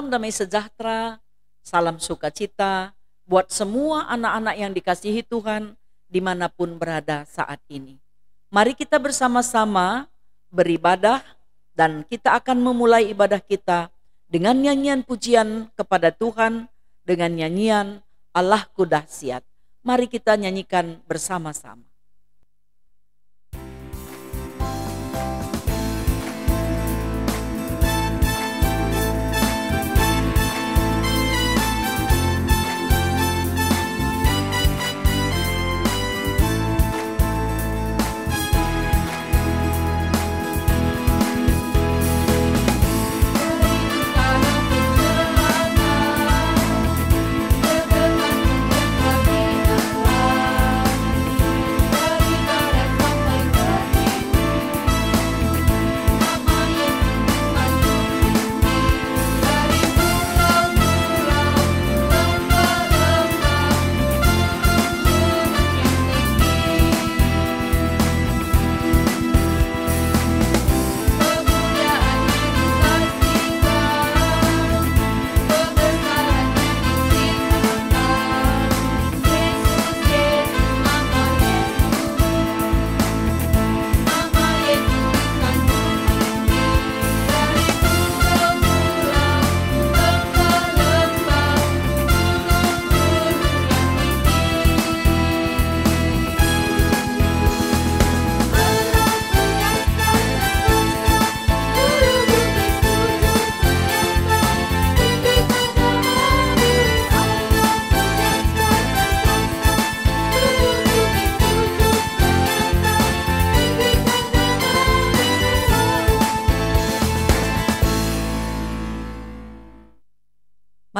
Salam damai sejahtera, salam sukacita buat semua anak-anak yang dikasihi Tuhan dimanapun berada saat ini. Mari kita bersama-sama beribadah dan kita akan memulai ibadah kita dengan nyanyian pujian kepada Tuhan dengan nyanyian Allahku Dahsyat. Mari kita nyanyikan bersama-sama.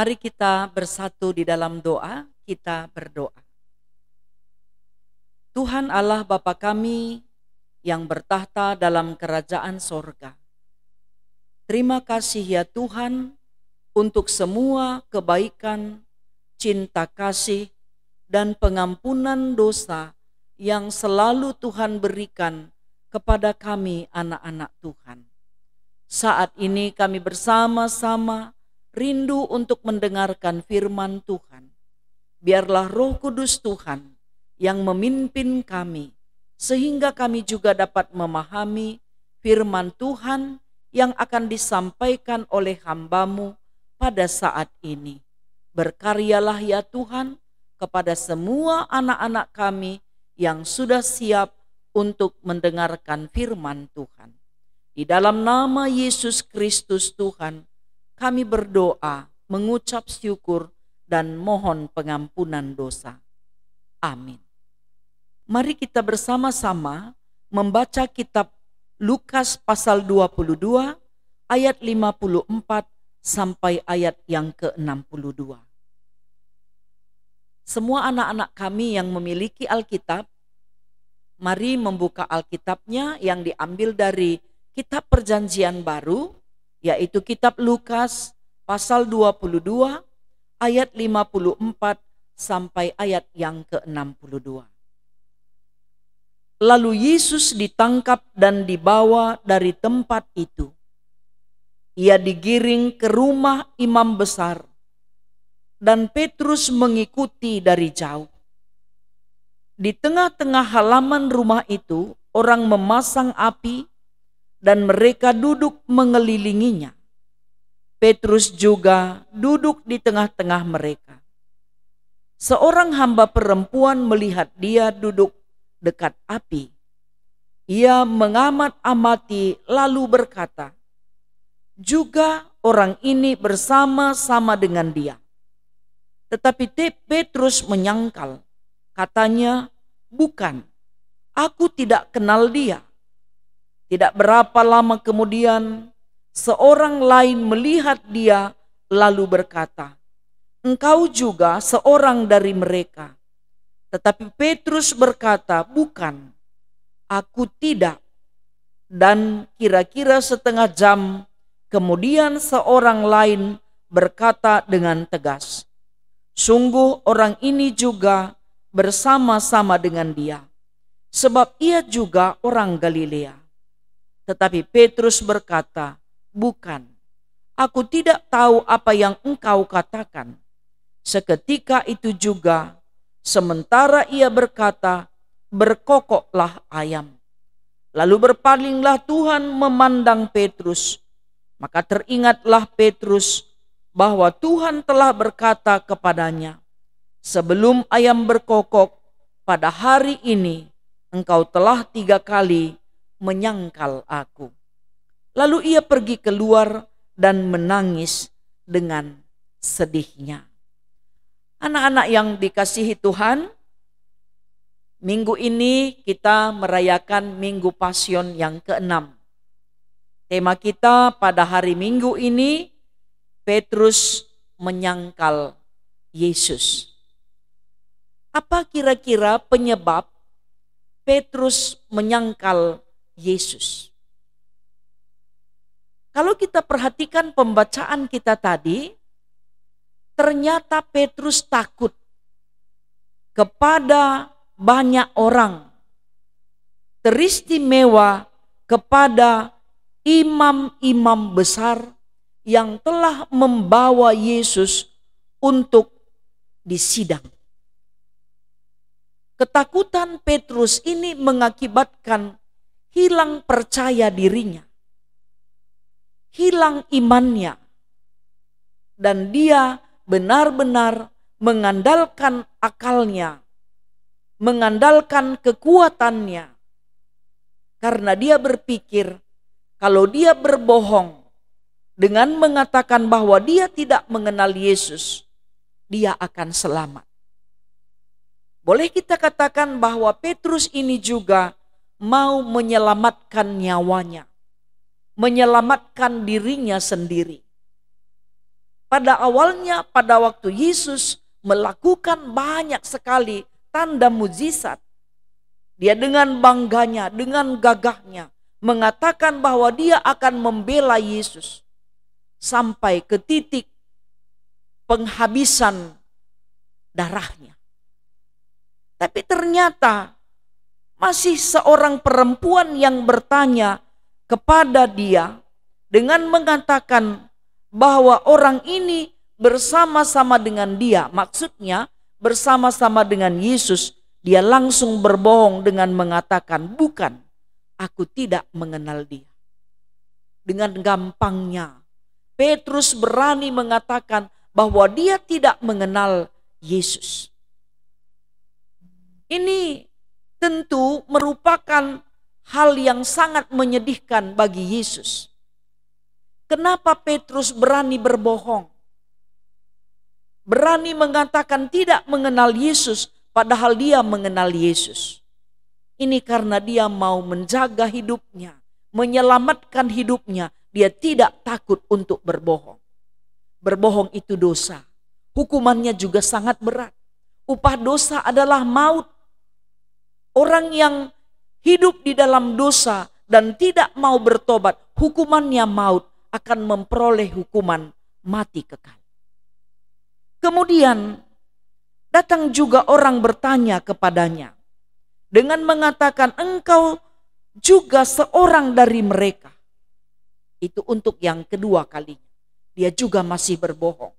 Mari kita bersatu di dalam doa, kita berdoa. Tuhan Allah Bapa kami yang bertahta dalam kerajaan sorga. Terima kasih ya Tuhan untuk semua kebaikan, cinta kasih, dan pengampunan dosa yang selalu Tuhan berikan kepada kami anak-anak Tuhan. Saat ini kami bersama-sama rindu untuk mendengarkan firman Tuhan. Biarlah Roh Kudus Tuhan yang memimpin kami, sehingga kami juga dapat memahami firman Tuhan yang akan disampaikan oleh hamba-Mu pada saat ini. Berkaryalah ya Tuhan kepada semua anak-anak kami yang sudah siap untuk mendengarkan firman Tuhan. Di dalam nama Yesus Kristus Tuhan, kami berdoa, mengucap syukur, dan mohon pengampunan dosa. Amin. Mari kita bersama-sama membaca kitab Lukas pasal 22, ayat 54 sampai ayat yang ke-62. Semua anak-anak kami yang memiliki Alkitab, mari membuka Alkitabnya yang diambil dari kitab Perjanjian Baru, yaitu kitab Lukas pasal 22 ayat 54 sampai ayat yang ke-62. Lalu Yesus ditangkap dan dibawa dari tempat itu. Ia digiring ke rumah imam besar dan Petrus mengikuti dari jauh. Di tengah-tengah halaman rumah itu orang memasang api dan mereka duduk mengelilinginya. Petrus juga duduk di tengah-tengah mereka. Seorang hamba perempuan melihat dia duduk dekat api. Ia mengamat-amati lalu berkata, "Juga orang ini bersama-sama dengan dia." Tetapi Petrus menyangkal. Katanya, "Bukan, aku tidak kenal dia." Tidak berapa lama kemudian, seorang lain melihat dia lalu berkata, "Engkau juga seorang dari mereka." Tetapi Petrus berkata, "Bukan, aku tidak." Dan kira-kira setengah jam kemudian seorang lain berkata dengan tegas, "Sungguh orang ini juga bersama-sama dengan dia, sebab ia juga orang Galilea." Tetapi Petrus berkata, "Bukan, Aku tidak tahu apa yang engkau katakan. Seketika itu juga, sementara ia berkata, berkokoklah ayam. Lalu berpalinglah Tuhan memandang Petrus. Maka teringatlah Petrus bahwa Tuhan telah berkata kepadanya, sebelum ayam berkokok pada hari ini, engkau telah 3 kali menyangkal aku. Lalu ia pergi keluar dan menangis dengan sedihnya. Anak-anak yang dikasihi Tuhan, minggu ini kita merayakan Minggu Pasion yang ke-6. Tema kita pada hari Minggu ini, Petrus menyangkal Yesus. Apa kira-kira penyebab Petrus menyangkal Yesus? Kalau kita perhatikan pembacaan kita tadi, ternyata Petrus takut kepada banyak orang, teristimewa kepada imam-imam besar yang telah membawa Yesus untuk disidang. Ketakutan Petrus ini mengakibatkan hilang percaya dirinya, hilang imannya, dan dia benar-benar mengandalkan akalnya, mengandalkan kekuatannya, karena dia berpikir kalau dia berbohong dengan mengatakan bahwa dia tidak mengenal Yesus, dia akan selamat. Boleh kita katakan bahwa Petrus ini juga mau menyelamatkan nyawanya, menyelamatkan dirinya sendiri. Pada awalnya, pada waktu Yesus melakukan banyak sekali tanda mujizat, dia dengan bangganya, dengan gagahnya mengatakan bahwa dia akan membela Yesus sampai ke titik penghabisan darahnya. Tapi ternyata masih seorang perempuan yang bertanya kepada dia dengan mengatakan bahwa orang ini bersama-sama dengan dia, maksudnya bersama-sama dengan Yesus. Dia langsung berbohong dengan mengatakan, bukan, aku tidak mengenal dia. Dengan gampangnya Petrus berani mengatakan bahwa dia tidak mengenal Yesus. Ini tentu merupakan hal yang sangat menyedihkan bagi Yesus. Kenapa Petrus berani berbohong? Berani mengatakan tidak mengenal Yesus, padahal dia mengenal Yesus. Ini karena dia mau menjaga hidupnya, menyelamatkan hidupnya. Dia tidak takut untuk berbohong. Berbohong itu dosa. Hukumannya juga sangat berat. Upah dosa adalah maut. Orang yang hidup di dalam dosa dan tidak mau bertobat, hukumannya maut, akan memperoleh hukuman mati kekal. Kemudian datang juga orang bertanya kepadanya dengan mengatakan, engkau juga seorang dari mereka. Itu untuk yang kedua kalinya. Dia juga masih berbohong.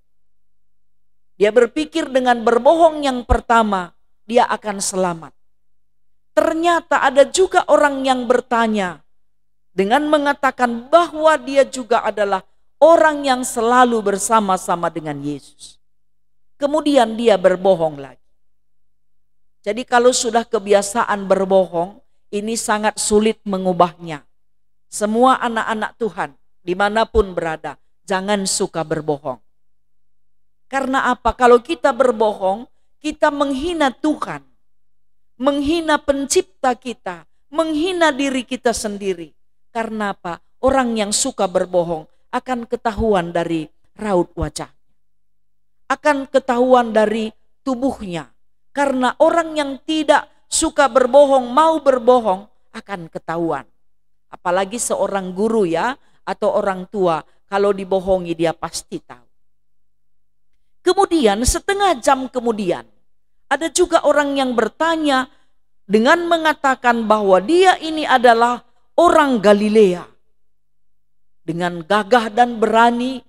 Dia berpikir dengan berbohong yang pertama, dia akan selamat. Ternyata ada juga orang yang bertanya dengan mengatakan bahwa dia juga adalah orang yang selalu bersama-sama dengan Yesus. Kemudian dia berbohong lagi. Jadi kalau sudah kebiasaan berbohong, ini sangat sulit mengubahnya. Semua anak-anak Tuhan, dimanapun berada, jangan suka berbohong. Karena apa? Kalau kita berbohong, kita menghina Tuhan, menghina pencipta kita, menghina diri kita sendiri. Karena apa? Orang yang suka berbohong akan ketahuan dari raut wajah, akan ketahuan dari tubuhnya. Karena orang yang tidak suka berbohong, mau berbohong, akan ketahuan. Apalagi seorang guru ya, atau orang tua, kalau dibohongi dia pasti tahu. Kemudian setengah jam kemudian, ada juga orang yang bertanya dengan mengatakan bahwa dia ini adalah orang Galilea. Dengan gagah dan berani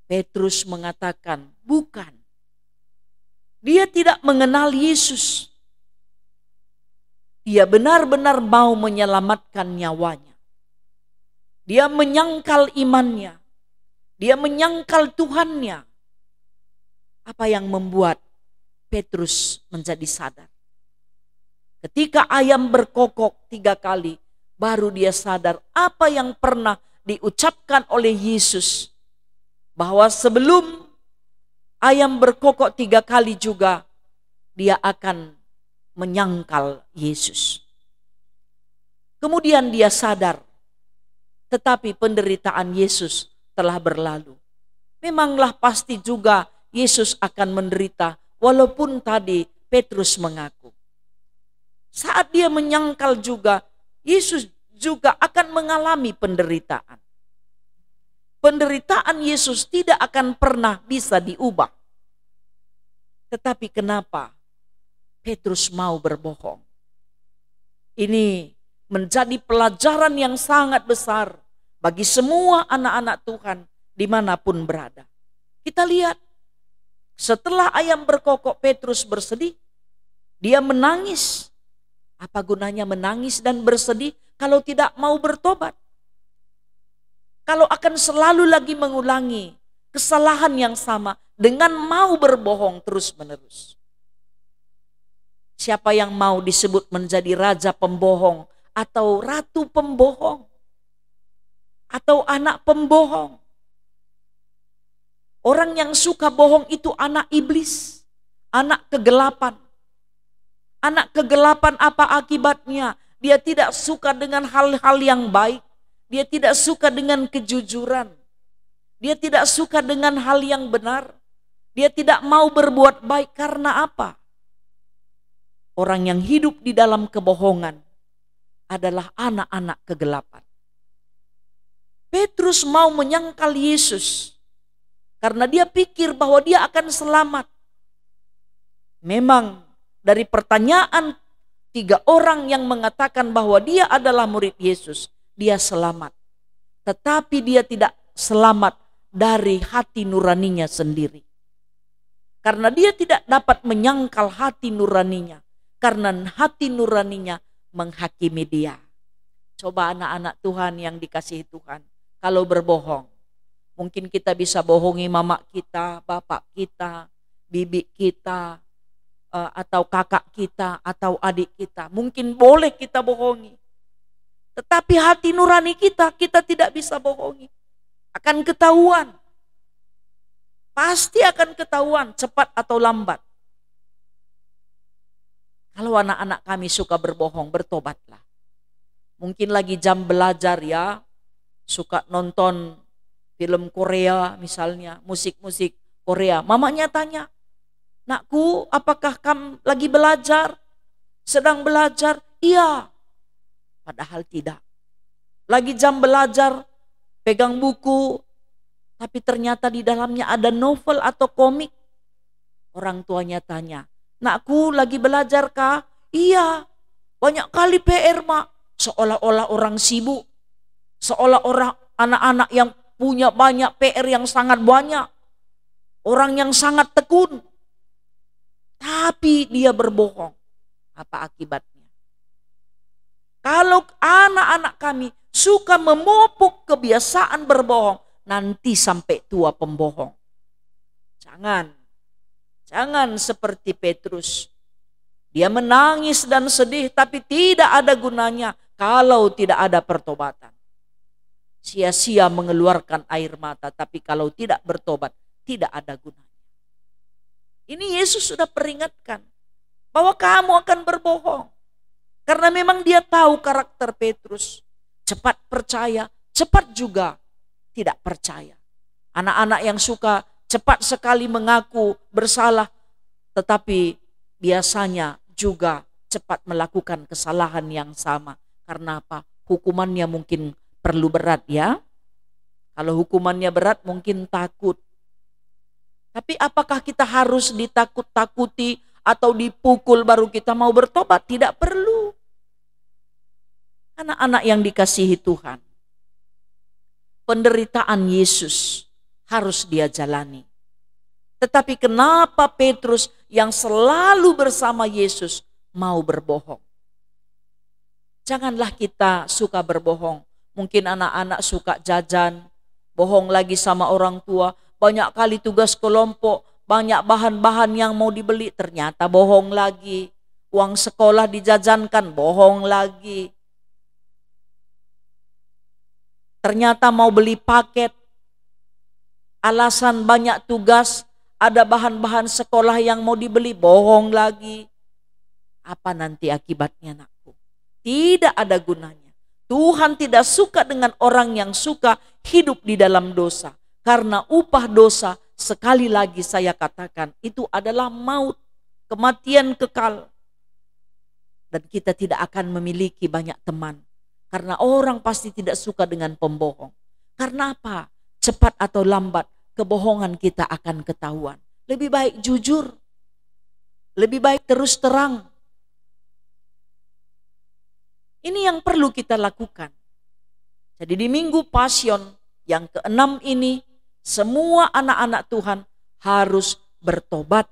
Petrus mengatakan, bukan. Dia tidak mengenal Yesus. Dia benar-benar mau menyelamatkan nyawanya. Dia menyangkal imannya. Dia menyangkal Tuhannya. Apa yang membuat Petrus menjadi sadar? Ketika ayam berkokok 3 kali, baru dia sadar apa yang pernah diucapkan oleh Yesus. Bahwa sebelum ayam berkokok 3 kali juga, dia akan menyangkal Yesus. Kemudian dia sadar, tetapi penderitaan Yesus telah berlalu. Memanglah pasti juga Yesus akan menderita, walaupun tadi Petrus mengaku. Saat dia menyangkal juga, Yesus juga akan mengalami penderitaan. Penderitaan Yesus tidak akan pernah bisa diubah. Tetapi kenapa Petrus mau berbohong? Ini menjadi pelajaran yang sangat besar bagi semua anak-anak Tuhan dimanapun berada. Kita lihat, setelah ayam berkokok Petrus bersedih, dia menangis. Apa gunanya menangis dan bersedih kalau tidak mau bertobat? Kalau akan selalu lagi mengulangi kesalahan yang sama dengan mau berbohong terus-menerus. Siapa yang mau disebut menjadi raja pembohong atau ratu pembohong atau anak pembohong? Orang yang suka bohong itu anak iblis, anak kegelapan. Anak kegelapan apa akibatnya? Dia tidak suka dengan hal-hal yang baik. Dia tidak suka dengan kejujuran. Dia tidak suka dengan hal yang benar. Dia tidak mau berbuat baik karena apa? Orang yang hidup di dalam kebohongan adalah anak-anak kegelapan. Petrus mau menyangkal Yesus karena dia pikir bahwa dia akan selamat. Memang dari pertanyaan 3 orang yang mengatakan bahwa dia adalah murid Yesus, dia selamat. Tetapi dia tidak selamat dari hati nuraninya sendiri. Karena dia tidak dapat menyangkal hati nuraninya. Karena hati nuraninya menghakimi dia. Coba anak-anak Tuhan yang dikasihi Tuhan, kalau berbohong, mungkin kita bisa bohongi mama kita, bapak kita, bibi kita, atau kakak kita, atau adik kita. Mungkin boleh kita bohongi. Tetapi hati nurani kita tidak bisa bohongi. Akan ketahuan. Pasti akan ketahuan, cepat atau lambat. Kalau anak-anak kami suka berbohong, bertobatlah. Mungkin lagi jam belajar ya, suka nonton film Korea misalnya, musik-musik Korea. Mamanya tanya, "Nakku, apakah kamu lagi belajar? Sedang belajar?" "Iya." Padahal tidak. Lagi jam belajar, pegang buku, tapi ternyata di dalamnya ada novel atau komik. Orang tuanya tanya, "Nakku, lagi belajar kah?" "Iya." "Banyak kali PR, Mak." Seolah-olah orang sibuk. Seolah-olah anak-anak yang punya banyak PR yang sangat banyak. Orang yang sangat tekun. Tapi dia berbohong. Apa akibatnya? Kalau anak-anak kami suka memupuk kebiasaan berbohong, nanti sampai tua pembohong. Jangan seperti Petrus. Dia menangis dan sedih, tapi tidak ada gunanya kalau tidak ada pertobatan. Sia-sia mengeluarkan air mata, tapi kalau tidak bertobat, tidak ada gunanya. Ini Yesus sudah peringatkan bahwa kamu akan berbohong. Karena memang dia tahu karakter Petrus. Cepat percaya, cepat juga tidak percaya. Anak-anak yang suka cepat sekali mengaku bersalah, tetapi biasanya juga cepat melakukan kesalahan yang sama. Karena apa? Hukumannya mungkin perlu berat ya. Kalau hukumannya berat mungkin takut. Tapi apakah kita harus ditakut-takuti atau dipukul baru kita mau bertobat? Tidak perlu. Anak-anak yang dikasihi Tuhan, penderitaan Yesus harus dia jalani. Tetapi kenapa Petrus yang selalu bersama Yesus mau berbohong? Janganlah kita suka berbohong. Mungkin anak-anak suka jajan, bohong lagi sama orang tua. Banyak kali tugas kelompok, banyak bahan-bahan yang mau dibeli, ternyata bohong lagi. Uang sekolah dijajankan, bohong lagi. Ternyata mau beli paket, alasan banyak tugas, ada bahan-bahan sekolah yang mau dibeli, bohong lagi. Apa nanti akibatnya, anakku? Tidak ada gunanya. Tuhan tidak suka dengan orang yang suka hidup di dalam dosa. Karena upah dosa, sekali lagi saya katakan, itu adalah maut, kematian kekal. Dan kita tidak akan memiliki banyak teman. Karena orang pasti tidak suka dengan pembohong. Karena apa? Cepat atau lambat, kebohongan kita akan ketahuan. Lebih baik jujur. Lebih baik terus terang. Ini yang perlu kita lakukan. Jadi di Minggu Pasion yang ke-6 ini, semua anak-anak Tuhan harus bertobat.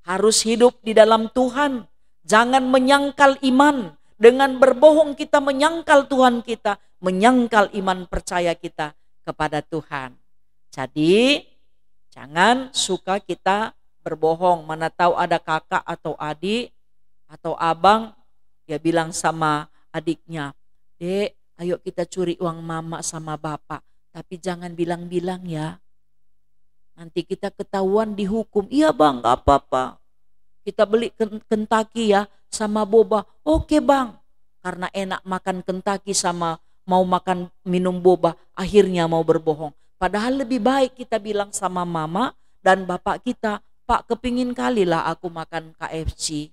Harus hidup di dalam Tuhan. Jangan menyangkal iman. Dengan berbohong kita menyangkal Tuhan kita. Menyangkal iman percaya kita kepada Tuhan. Jadi jangan suka kita berbohong. Mana tahu ada kakak atau adik atau abang, dia bilang sama adiknya, "Dek, ayo kita curi uang mama sama bapak. Tapi jangan bilang-bilang ya. Nanti kita ketahuan dihukum." "Iya bang, gak apa-apa. Kita beli Kentucky ya sama boba." "Oke bang." Karena enak makan Kentucky sama mau makan minum boba, akhirnya mau berbohong. Padahal lebih baik kita bilang sama mama dan bapak kita, "Pak, kepingin kalilah aku makan KFC.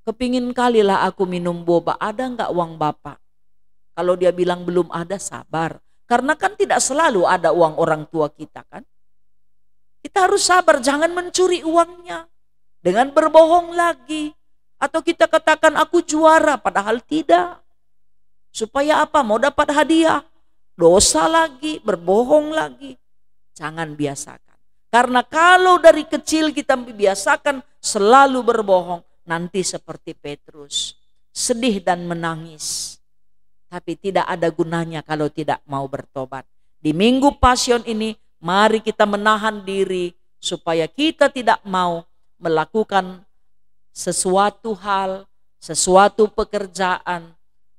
Kepingin kalilah aku minum boba, ada enggak uang bapak?" Kalau dia bilang belum ada, sabar. Karena kan tidak selalu ada uang orang tua kita kan. Kita harus sabar, jangan mencuri uangnya. Dengan berbohong lagi. Atau kita katakan aku juara, padahal tidak. Supaya apa? Mau dapat hadiah. Dosa lagi, berbohong lagi. Jangan biasakan. Karena kalau dari kecil kita biasakan selalu berbohong, nanti seperti Petrus, sedih dan menangis. Tapi tidak ada gunanya kalau tidak mau bertobat. Di Minggu Pasion ini, mari kita menahan diri supaya kita tidak mau melakukan sesuatu hal, sesuatu pekerjaan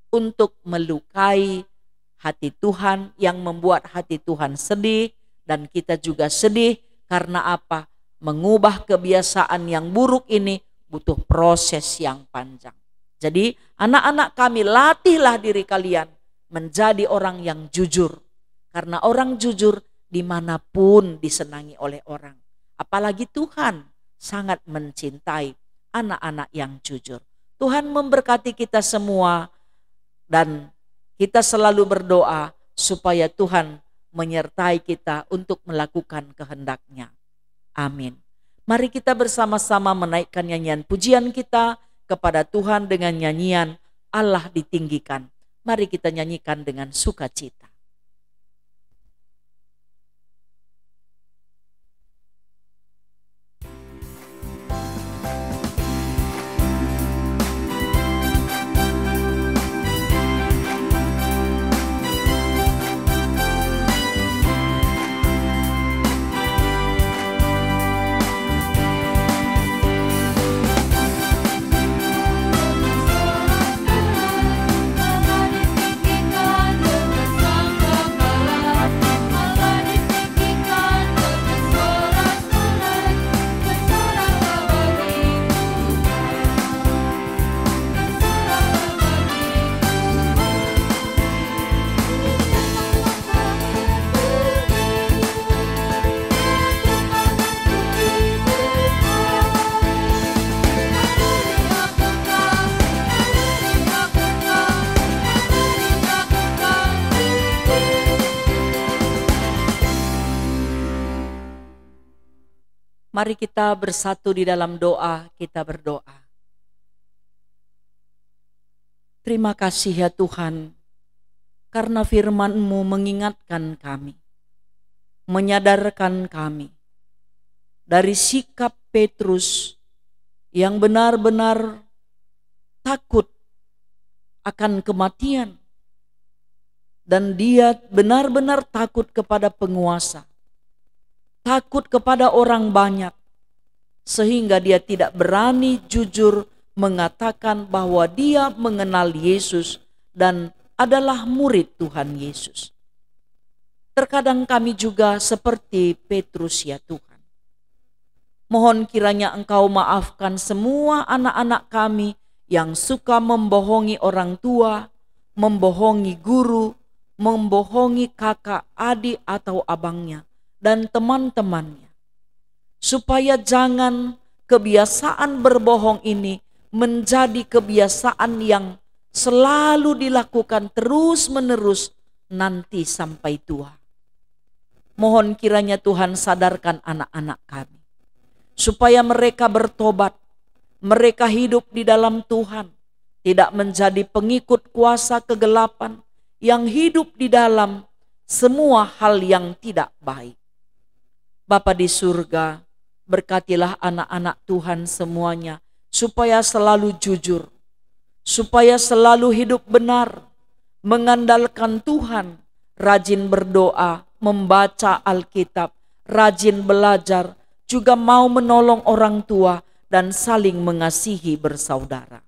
untuk melukai hati Tuhan, yang membuat hati Tuhan sedih, dan kita juga sedih. Karena apa? Mengubah kebiasaan yang buruk ini butuh proses yang panjang. Jadi anak-anak kami, latihlah diri kalian menjadi orang yang jujur. Karena orang jujur dimanapun disenangi oleh orang. Apalagi Tuhan sangat mencintai anak-anak yang jujur. Tuhan memberkati kita semua dan kita selalu berdoa supaya Tuhan menyertai kita untuk melakukan kehendak-Nya. Amin. Mari kita bersama-sama menaikkan nyanyian pujian kita kepada Tuhan dengan nyanyian Allah Ditinggikan. Mari kita nyanyikan dengan sukacita. Mari kita bersatu di dalam doa, kita berdoa. Terima kasih ya Tuhan, karena firman-Mu mengingatkan kami menyadarkan kami dari sikap Petrus yang benar-benar takut akan kematian. Dan dia benar-benar takut kepada penguasa, takut kepada orang banyak, sehingga dia tidak berani jujur mengatakan bahwa dia mengenal Yesus dan adalah murid Tuhan Yesus. Terkadang kami juga seperti Petrus ya Tuhan. Mohon kiranya Engkau maafkan semua anak-anak kami yang suka membohongi orang tua, membohongi guru, membohongi kakak, adik atau abangnya dan teman-temannya. Supaya jangan kebiasaan berbohong ini menjadi kebiasaan yang selalu dilakukan terus-menerus nanti sampai tua. Mohon kiranya Tuhan sadarkan anak-anak kami, supaya mereka bertobat, mereka hidup di dalam Tuhan, tidak menjadi pengikut kuasa kegelapan, yang hidup di dalam semua hal yang tidak baik. Bapa di surga, berkatilah anak-anak Tuhan semuanya, supaya selalu jujur, supaya selalu hidup benar, mengandalkan Tuhan, rajin berdoa, membaca Alkitab, rajin belajar, juga mau menolong orang tua dan saling mengasihi bersaudara.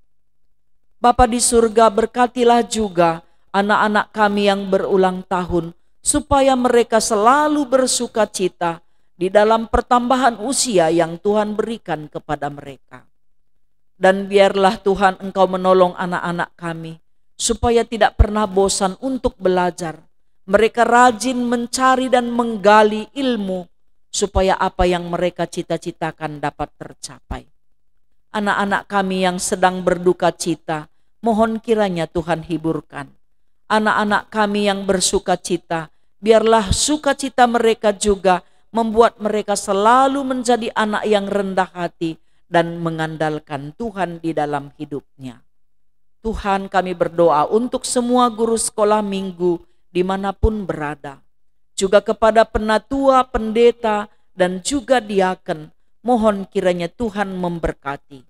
Bapa di surga, berkatilah juga anak-anak kami yang berulang tahun, supaya mereka selalu bersuka cita di dalam pertambahan usia yang Tuhan berikan kepada mereka. Dan biarlah Tuhan Engkau menolong anak-anak kami, supaya tidak pernah bosan untuk belajar. Mereka rajin mencari dan menggali ilmu, supaya apa yang mereka cita-citakan dapat tercapai. Anak-anak kami yang sedang berduka cita, mohon kiranya Tuhan hiburkan. Anak-anak kami yang bersuka cita, biarlah sukacita mereka juga membuat mereka selalu menjadi anak yang rendah hati dan mengandalkan Tuhan di dalam hidupnya. Tuhan, kami berdoa untuk semua guru sekolah minggu dimanapun berada, juga kepada penatua, pendeta, dan juga diaken, mohon kiranya Tuhan memberkati.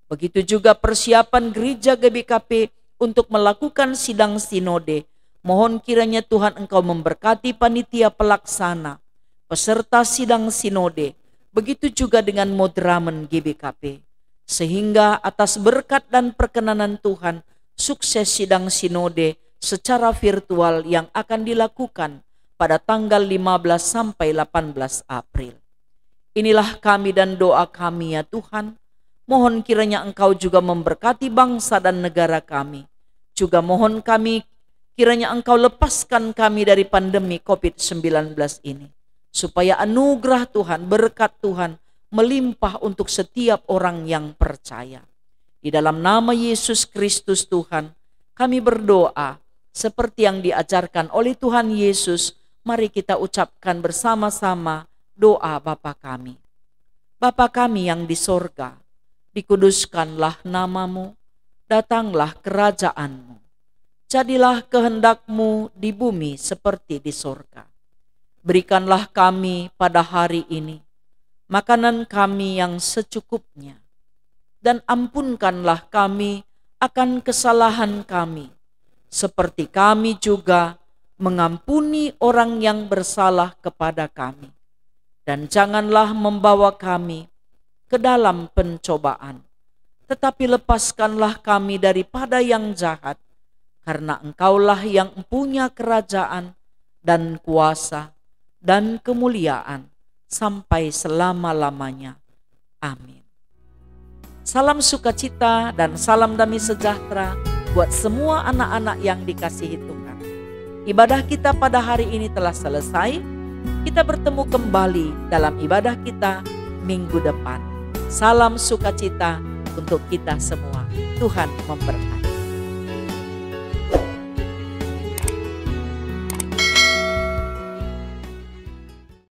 Begitu juga persiapan gereja GBKP untuk melakukan sidang sinode. Mohon kiranya Tuhan Engkau memberkati panitia pelaksana, peserta sidang sinode, begitu juga dengan moderamen GBKP. Sehingga atas berkat dan perkenanan Tuhan, sukses sidang sinode secara virtual yang akan dilakukan pada tanggal 15 sampai 18 April. Inilah kami dan doa kami ya Tuhan. Mohon kiranya Engkau juga memberkati bangsa dan negara kami. Juga mohon kami kiranya Engkau lepaskan kami dari pandemi COVID-19 ini, supaya anugerah Tuhan, berkat Tuhan melimpah untuk setiap orang yang percaya. Di dalam nama Yesus Kristus Tuhan, kami berdoa seperti yang diajarkan oleh Tuhan Yesus. Mari kita ucapkan bersama-sama doa Bapa kami. Bapa kami yang di sorga, dikuduskanlah namamu, datanglah kerajaanmu. Jadilah kehendak-Mu di bumi seperti di sorga. Berikanlah kami pada hari ini makanan kami yang secukupnya, dan ampunkanlah kami akan kesalahan kami, seperti kami juga mengampuni orang yang bersalah kepada kami. Dan janganlah membawa kami ke dalam pencobaan, tetapi lepaskanlah kami daripada yang jahat, karena Engkaulah yang punya kerajaan dan kuasa dan kemuliaan sampai selama-lamanya. Amin. Salam sukacita dan salam damai sejahtera buat semua anak-anak yang dikasihi Tuhan. Ibadah kita pada hari ini telah selesai. Kita bertemu kembali dalam ibadah kita minggu depan. Salam sukacita untuk kita semua. Tuhan memberkati.